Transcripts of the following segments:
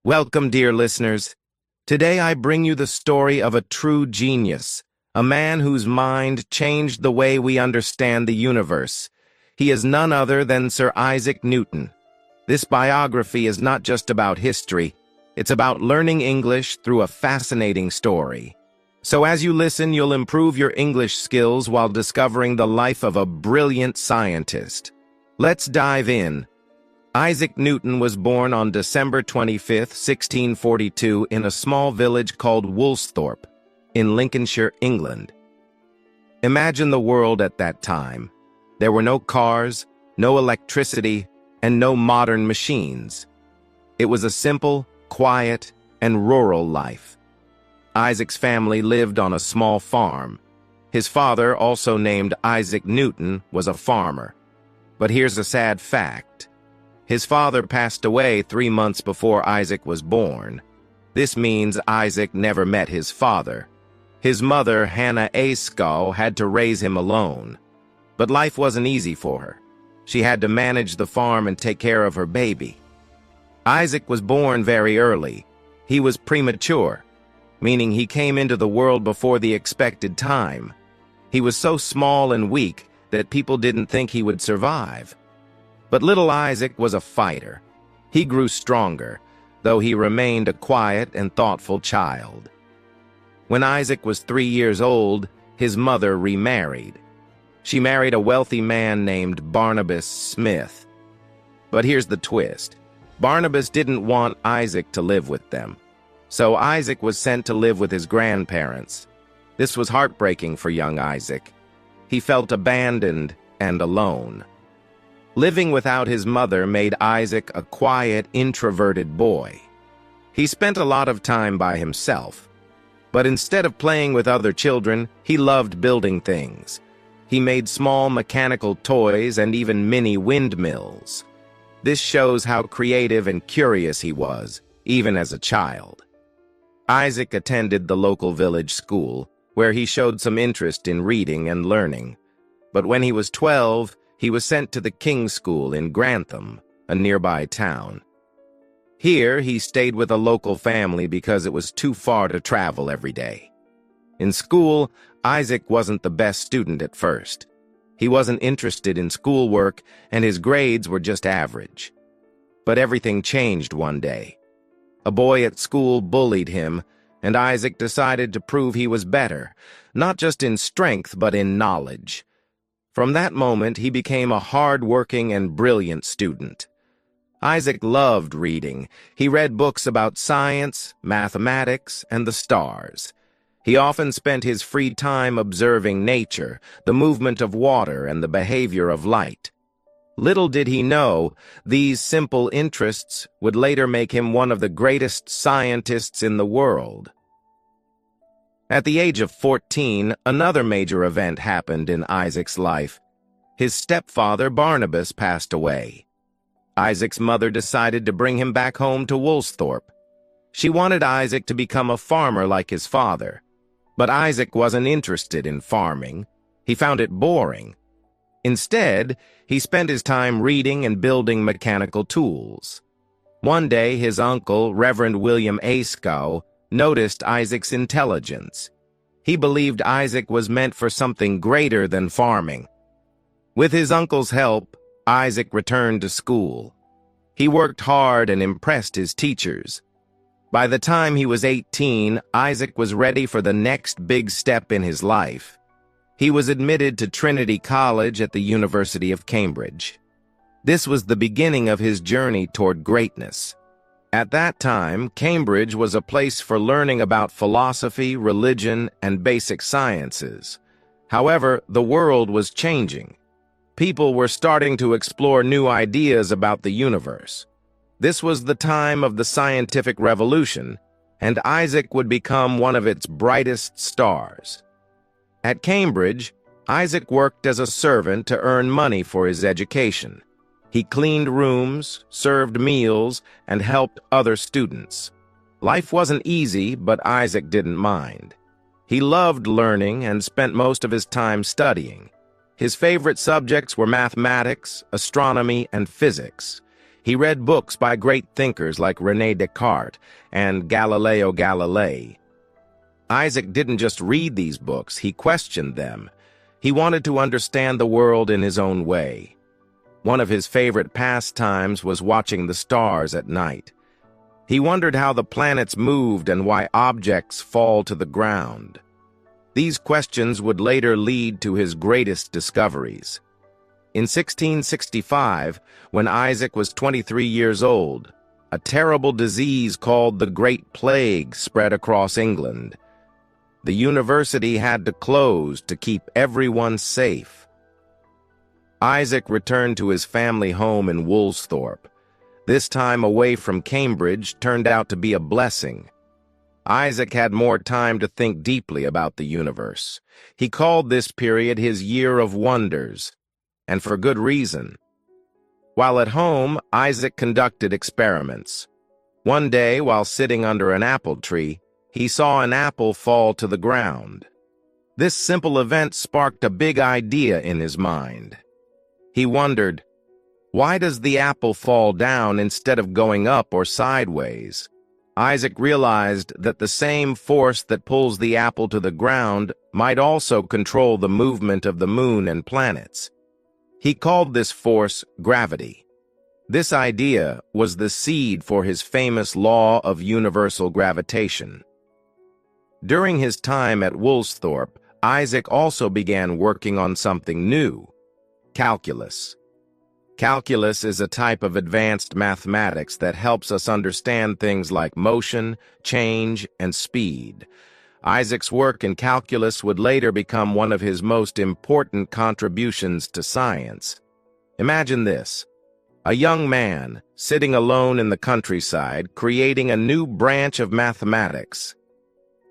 Welcome, dear listeners. Today I bring you the story of a true genius, a man whose mind changed the way we understand the universe. He is none other than Sir Isaac Newton. This biography is not just about history, it's about learning English through a fascinating story. So as you listen, you'll improve your English skills while discovering the life of a brilliant scientist. Let's dive in. Isaac Newton was born on December 25, 1642, in a small village called Woolsthorpe, in Lincolnshire, England. Imagine the world at that time. There were no cars, no electricity, and no modern machines. It was a simple, quiet, and rural life. Isaac's family lived on a small farm. His father, also named Isaac Newton, was a farmer. But here's a sad fact. His father passed away 3 months before Isaac was born. This means Isaac never met his father. His mother, Hannah Ayscough, had to raise him alone. But life wasn't easy for her. She had to manage the farm and take care of her baby. Isaac was born very early. He was premature, meaning he came into the world before the expected time. He was so small and weak that people didn't think he would survive. But little Isaac was a fighter. He grew stronger, though he remained a quiet and thoughtful child. When Isaac was 3 years old, his mother remarried. She married a wealthy man named Barnabas Smith. But here's the twist. Barnabas didn't want Isaac to live with them. So Isaac was sent to live with his grandparents. This was heartbreaking for young Isaac. He felt abandoned and alone. Living without his mother made Isaac a quiet, introverted boy. He spent a lot of time by himself. But instead of playing with other children, he loved building things. He made small mechanical toys and even mini windmills. This shows how creative and curious he was, even as a child. Isaac attended the local village school, where he showed some interest in reading and learning. But when he was 12, he was sent to the King's School in Grantham, a nearby town. Here, he stayed with a local family because it was too far to travel every day. In school, Isaac wasn't the best student at first. He wasn't interested in schoolwork, and his grades were just average. But everything changed one day. A boy at school bullied him, and Isaac decided to prove he was better, not just in strength but in knowledge. From that moment, he became a hard-working and brilliant student. Isaac loved reading. He read books about science, mathematics, and the stars. He often spent his free time observing nature, the movement of water, and the behavior of light. Little did he know, these simple interests would later make him one of the greatest scientists in the world. At the age of 14, another major event happened in Isaac's life. His stepfather, Barnabas, passed away. Isaac's mother decided to bring him back home to Woolsthorpe. She wanted Isaac to become a farmer like his father. But Isaac wasn't interested in farming. He found it boring. Instead, he spent his time reading and building mechanical tools. One day, his uncle, Reverend William Ayscough, noticed Isaac's intelligence. He believed Isaac was meant for something greater than farming. With his uncle's help, Isaac returned to school. He worked hard and impressed his teachers. By the time he was 18, Isaac was ready for the next big step in his life. He was admitted to Trinity College at the University of Cambridge. This was the beginning of his journey toward greatness. At that time, Cambridge was a place for learning about philosophy, religion, and basic sciences. However, the world was changing. People were starting to explore new ideas about the universe. This was the time of the scientific revolution, and Isaac would become one of its brightest stars. At Cambridge, Isaac worked as a servant to earn money for his education. He cleaned rooms, served meals, and helped other students. Life wasn't easy, but Isaac didn't mind. He loved learning and spent most of his time studying. His favorite subjects were mathematics, astronomy, and physics. He read books by great thinkers like René Descartes and Galileo Galilei. Isaac didn't just read these books, he questioned them. He wanted to understand the world in his own way. One of his favorite pastimes was watching the stars at night. He wondered how the planets moved and why objects fall to the ground. These questions would later lead to his greatest discoveries. In 1665, when Isaac was 23 years old, a terrible disease called the Great Plague spread across England. The university had to close to keep everyone safe. Isaac returned to his family home in Woolsthorpe. This time away from Cambridge turned out to be a blessing. Isaac had more time to think deeply about the universe. He called this period his Year of Wonders, and for good reason. While at home, Isaac conducted experiments. One day, while sitting under an apple tree, he saw an apple fall to the ground. This simple event sparked a big idea in his mind. He wondered, why does the apple fall down instead of going up or sideways? Isaac realized that the same force that pulls the apple to the ground might also control the movement of the moon and planets. He called this force gravity. This idea was the seed for his famous law of universal gravitation. During his time at Woolsthorpe, Isaac also began working on something new: calculus. Calculus is a type of advanced mathematics that helps us understand things like motion, change, and speed. Isaac's work in calculus would later become one of his most important contributions to science. Imagine this: a young man sitting alone in the countryside creating a new branch of mathematics.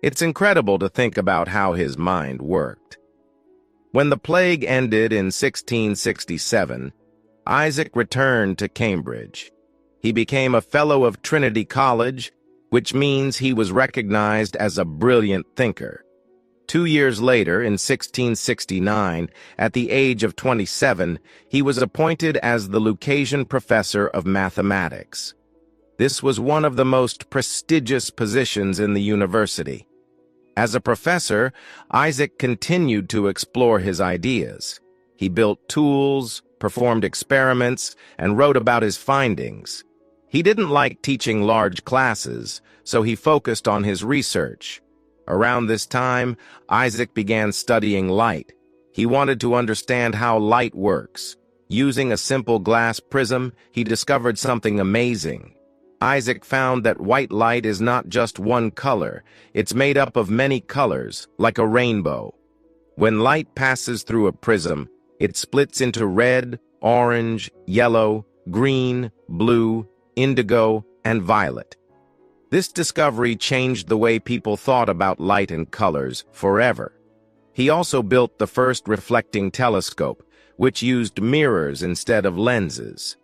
It's incredible to think about how his mind worked. When the plague ended in 1667, Isaac returned to Cambridge. He became a Fellow of Trinity College, which means he was recognized as a brilliant thinker. 2 years later, in 1669, at the age of 27, he was appointed as the Lucasian Professor of Mathematics. This was one of the most prestigious positions in the university. As a professor, Isaac continued to explore his ideas. He built tools, performed experiments, and wrote about his findings. He didn't like teaching large classes, so he focused on his research. Around this time, Isaac began studying light. He wanted to understand how light works. Using a simple glass prism, he discovered something amazing. Isaac found that white light is not just one color, it's made up of many colors, like a rainbow. When light passes through a prism, it splits into red, orange, yellow, green, blue, indigo, and violet. This discovery changed the way people thought about light and colors forever. He also built the first reflecting telescope, which used mirrors instead of lenses.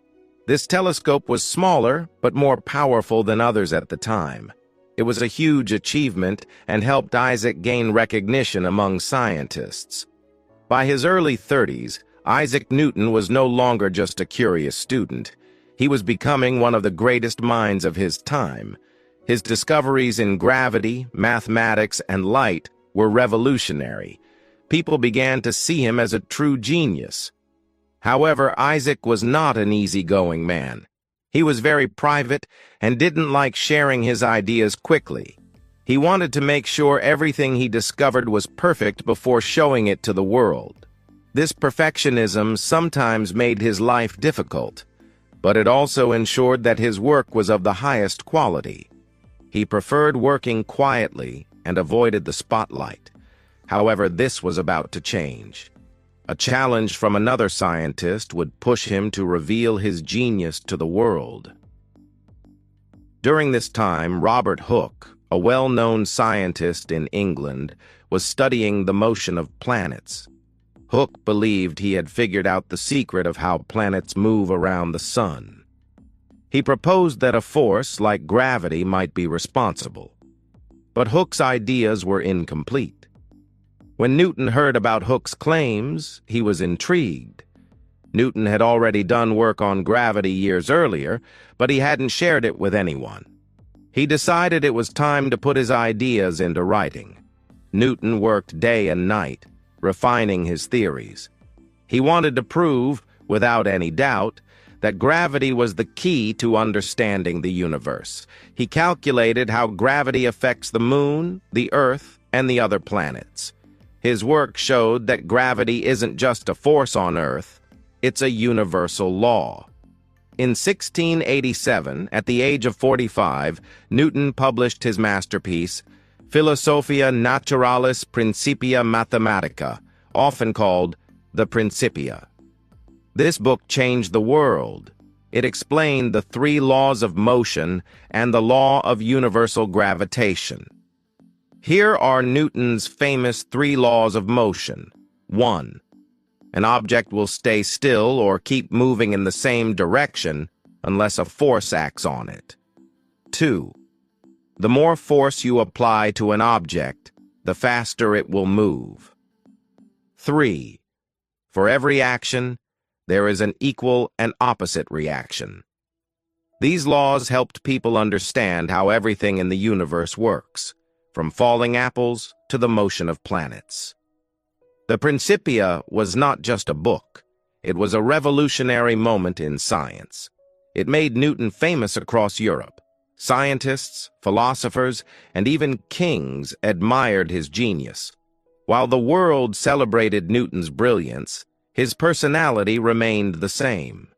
This telescope was smaller, but more powerful than others at the time. It was a huge achievement and helped Isaac gain recognition among scientists. By his early 30s, Isaac Newton was no longer just a curious student. He was becoming one of the greatest minds of his time. His discoveries in gravity, mathematics, and light were revolutionary. People began to see him as a true genius. However, Isaac was not an easygoing man. He was very private and didn't like sharing his ideas quickly. He wanted to make sure everything he discovered was perfect before showing it to the world. This perfectionism sometimes made his life difficult, but it also ensured that his work was of the highest quality. He preferred working quietly and avoided the spotlight. However, this was about to change. A challenge from another scientist would push him to reveal his genius to the world. During this time, Robert Hooke, a well-known scientist in England, was studying the motion of planets. Hooke believed he had figured out the secret of how planets move around the sun. He proposed that a force like gravity might be responsible. But Hooke's ideas were incomplete. When Newton heard about Hooke's claims, he was intrigued. Newton had already done work on gravity years earlier, but he hadn't shared it with anyone. He decided it was time to put his ideas into writing. Newton worked day and night, refining his theories. He wanted to prove, without any doubt, that gravity was the key to understanding the universe. He calculated how gravity affects the Moon, the Earth, and the other planets. His work showed that gravity isn't just a force on Earth, it's a universal law. In 1687, at the age of 45, Newton published his masterpiece, Philosophia Naturalis Principia Mathematica, often called the Principia. This book changed the world. It explained the three laws of motion and the law of universal gravitation. Here are Newton's famous three laws of motion. 1. An object will stay still or keep moving in the same direction unless a force acts on it. 2. The more force you apply to an object, the faster it will move. 3. For every action, there is an equal and opposite reaction. These laws helped people understand how everything in the universe works, from falling apples to the motion of planets. The Principia was not just a book. It was a revolutionary moment in science. It made Newton famous across Europe. Scientists, philosophers, and even kings admired his genius. While the world celebrated Newton's brilliance, his personality remained the same.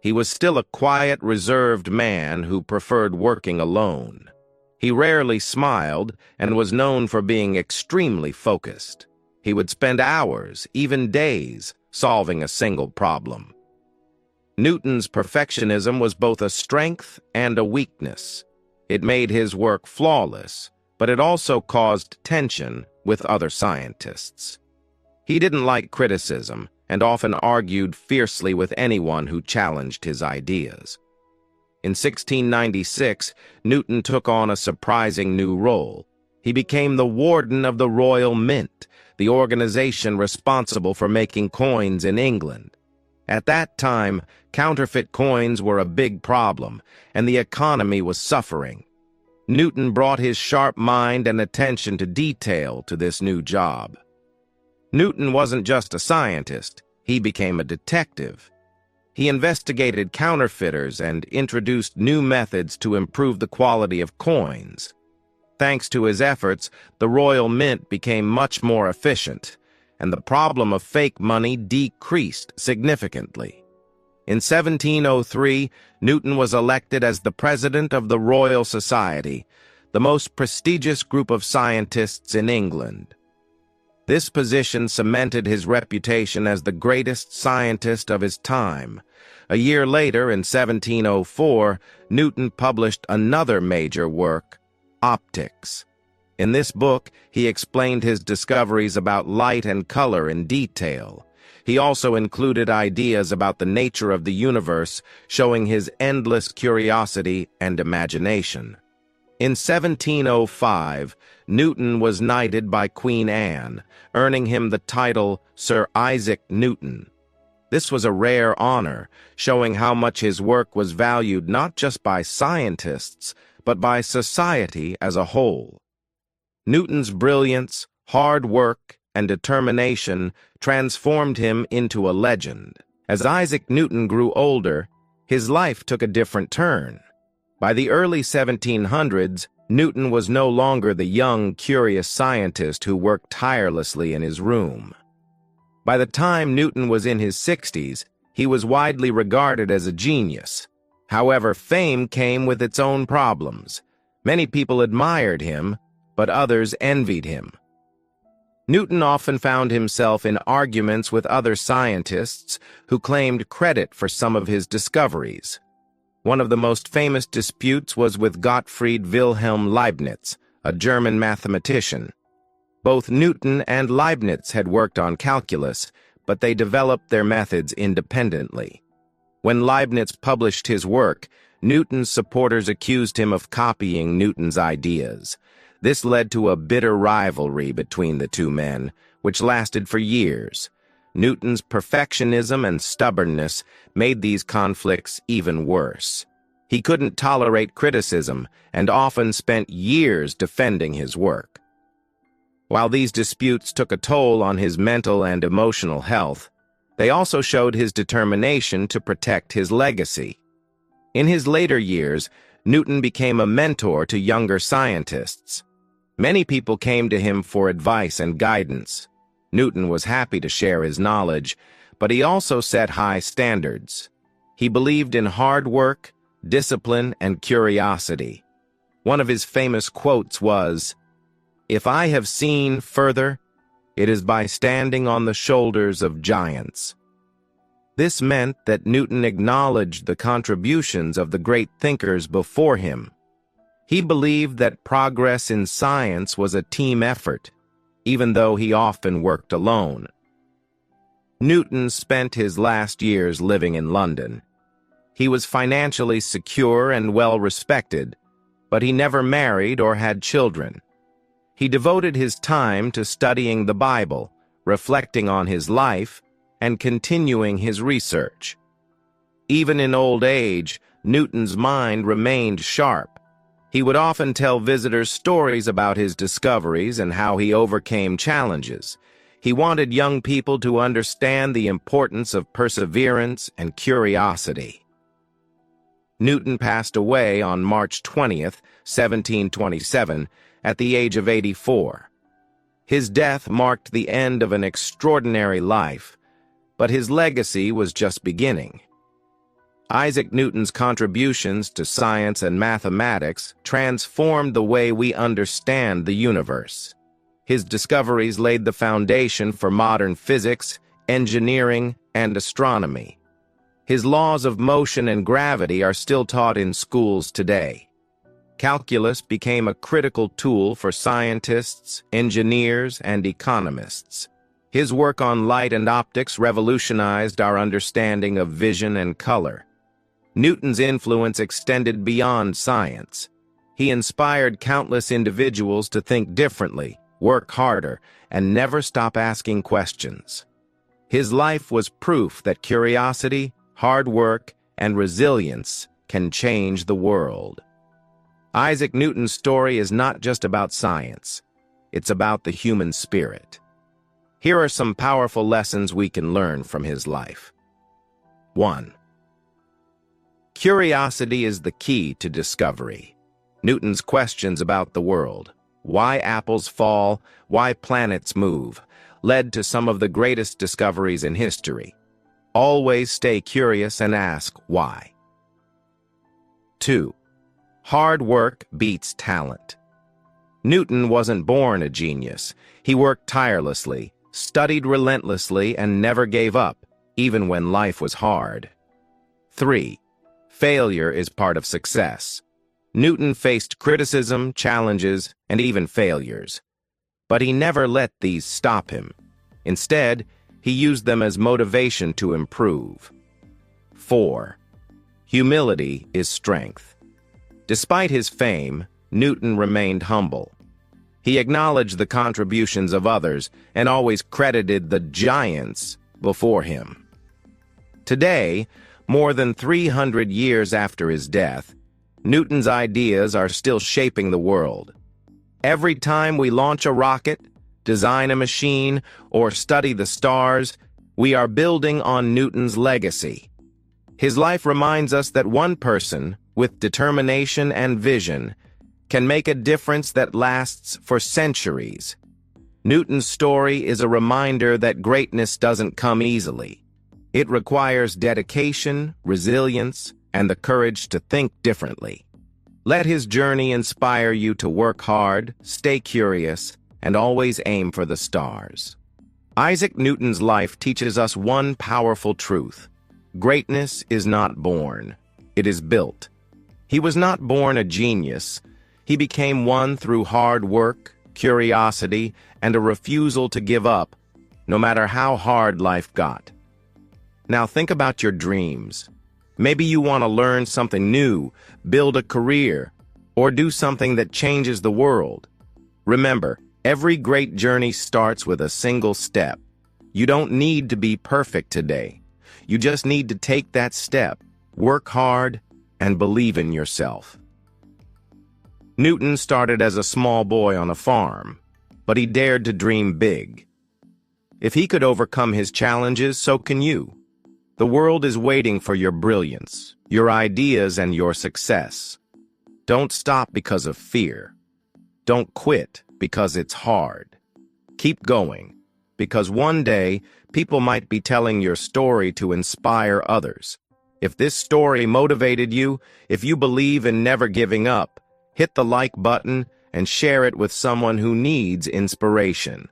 He was still a quiet, reserved man who preferred working alone. He rarely smiled and was known for being extremely focused. He would spend hours, even days, solving a single problem. Newton's perfectionism was both a strength and a weakness. It made his work flawless, but it also caused tension with other scientists. He didn't like criticism and often argued fiercely with anyone who challenged his ideas. In 1696, Newton took on a surprising new role. He became the warden of the Royal Mint, the organization responsible for making coins in England. At that time, counterfeit coins were a big problem, and the economy was suffering. Newton brought his sharp mind and attention to detail to this new job. Newton wasn't just a scientist, he became a detective. He investigated counterfeiters and introduced new methods to improve the quality of coins. Thanks to his efforts, the Royal Mint became much more efficient, and the problem of fake money decreased significantly. In 1703, Newton was elected as the president of the Royal Society, the most prestigious group of scientists in England. This position cemented his reputation as the greatest scientist of his time. A year later, in 1704, Newton published another major work, Optics. In this book, he explained his discoveries about light and color in detail. He also included ideas about the nature of the universe, showing his endless curiosity and imagination. In 1705, Newton was knighted by Queen Anne, earning him the title Sir Isaac Newton. This was a rare honor, showing how much his work was valued not just by scientists, but by society as a whole. Newton's brilliance, hard work, and determination transformed him into a legend. As Isaac Newton grew older, his life took a different turn. By the early 1700s, Newton was no longer the young, curious scientist who worked tirelessly in his room. By the time Newton was in his 60s, he was widely regarded as a genius. However, fame came with its own problems. Many people admired him, but others envied him. Newton often found himself in arguments with other scientists who claimed credit for some of his discoveries. One of the most famous disputes was with Gottfried Wilhelm Leibniz, a German mathematician. Both Newton and Leibniz had worked on calculus, but they developed their methods independently. When Leibniz published his work, Newton's supporters accused him of copying Newton's ideas. This led to a bitter rivalry between the two men, which lasted for years. Newton's perfectionism and stubbornness made these conflicts even worse. He couldn't tolerate criticism and often spent years defending his work. While these disputes took a toll on his mental and emotional health, they also showed his determination to protect his legacy. In his later years, Newton became a mentor to younger scientists. Many people came to him for advice and guidance. Newton was happy to share his knowledge, but he also set high standards. He believed in hard work, discipline, and curiosity. One of his famous quotes was, "If I have seen further, it is by standing on the shoulders of giants." This meant that Newton acknowledged the contributions of the great thinkers before him. He believed that progress in science was a team effort, even though he often worked alone. Newton spent his last years living in London. He was financially secure and well-respected, but he never married or had children. He devoted his time to studying the Bible, reflecting on his life, and continuing his research. Even in old age, Newton's mind remained sharp. He would often tell visitors stories about his discoveries and how he overcame challenges. He wanted young people to understand the importance of perseverance and curiosity. Newton passed away on March 20th, 1727, at the age of 84. His death marked the end of an extraordinary life, but his legacy was just beginning. Isaac Newton's contributions to science and mathematics transformed the way we understand the universe. His discoveries laid the foundation for modern physics, engineering, and astronomy. His laws of motion and gravity are still taught in schools today. Calculus became a critical tool for scientists, engineers, and economists. His work on light and optics revolutionized our understanding of vision and color. Newton's influence extended beyond science. He inspired countless individuals to think differently, work harder, and never stop asking questions. His life was proof that curiosity, hard work, and resilience can change the world. Isaac Newton's story is not just about science. It's about the human spirit. Here are some powerful lessons we can learn from his life. 1. Curiosity is the key to discovery. Newton's questions about the world, why apples fall, why planets move, led to some of the greatest discoveries in history. Always stay curious and ask why. 2. Hard work beats talent. Newton wasn't born a genius. He worked tirelessly, studied relentlessly, and never gave up, even when life was hard. 3. Failure is part of success. Newton faced criticism, challenges, and even failures. But he never let these stop him. Instead, he used them as motivation to improve. 4. Humility is strength. Despite his fame, Newton remained humble. He acknowledged the contributions of others and always credited the giants before him. Today, more than 300 years after his death, Newton's ideas are still shaping the world. Every time we launch a rocket, design a machine, or study the stars, we are building on Newton's legacy. His life reminds us that one person, with determination and vision, can make a difference that lasts for centuries. Newton's story is a reminder that greatness doesn't come easily. It requires dedication, resilience, and the courage to think differently. Let his journey inspire you to work hard, stay curious, and always aim for the stars. Isaac Newton's life teaches us one powerful truth. Greatness is not born, it is built. He was not born a genius. He became one through hard work, curiosity, and a refusal to give up, no matter how hard life got. Now think about your dreams. Maybe you want to learn something new, build a career, or do something that changes the world. Remember, every great journey starts with a single step. You don't need to be perfect today. You just need to take that step, work hard, and believe in yourself. Newton started as a small boy on a farm, but he dared to dream big. If he could overcome his challenges, so can you. The world is waiting for your brilliance, your ideas, and your success. Don't stop because of fear. Don't quit because it's hard. Keep going, because one day, people might be telling your story to inspire others. If this story motivated you, if you believe in never giving up, hit the like button and share it with someone who needs inspiration.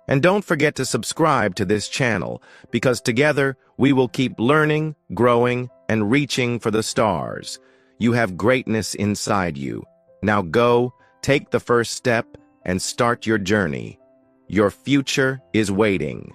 And don't forget to subscribe to this channel, because together we will keep learning, growing, and reaching for the stars. You have greatness inside you. Now go, take the first step, and start your journey. Your future is waiting.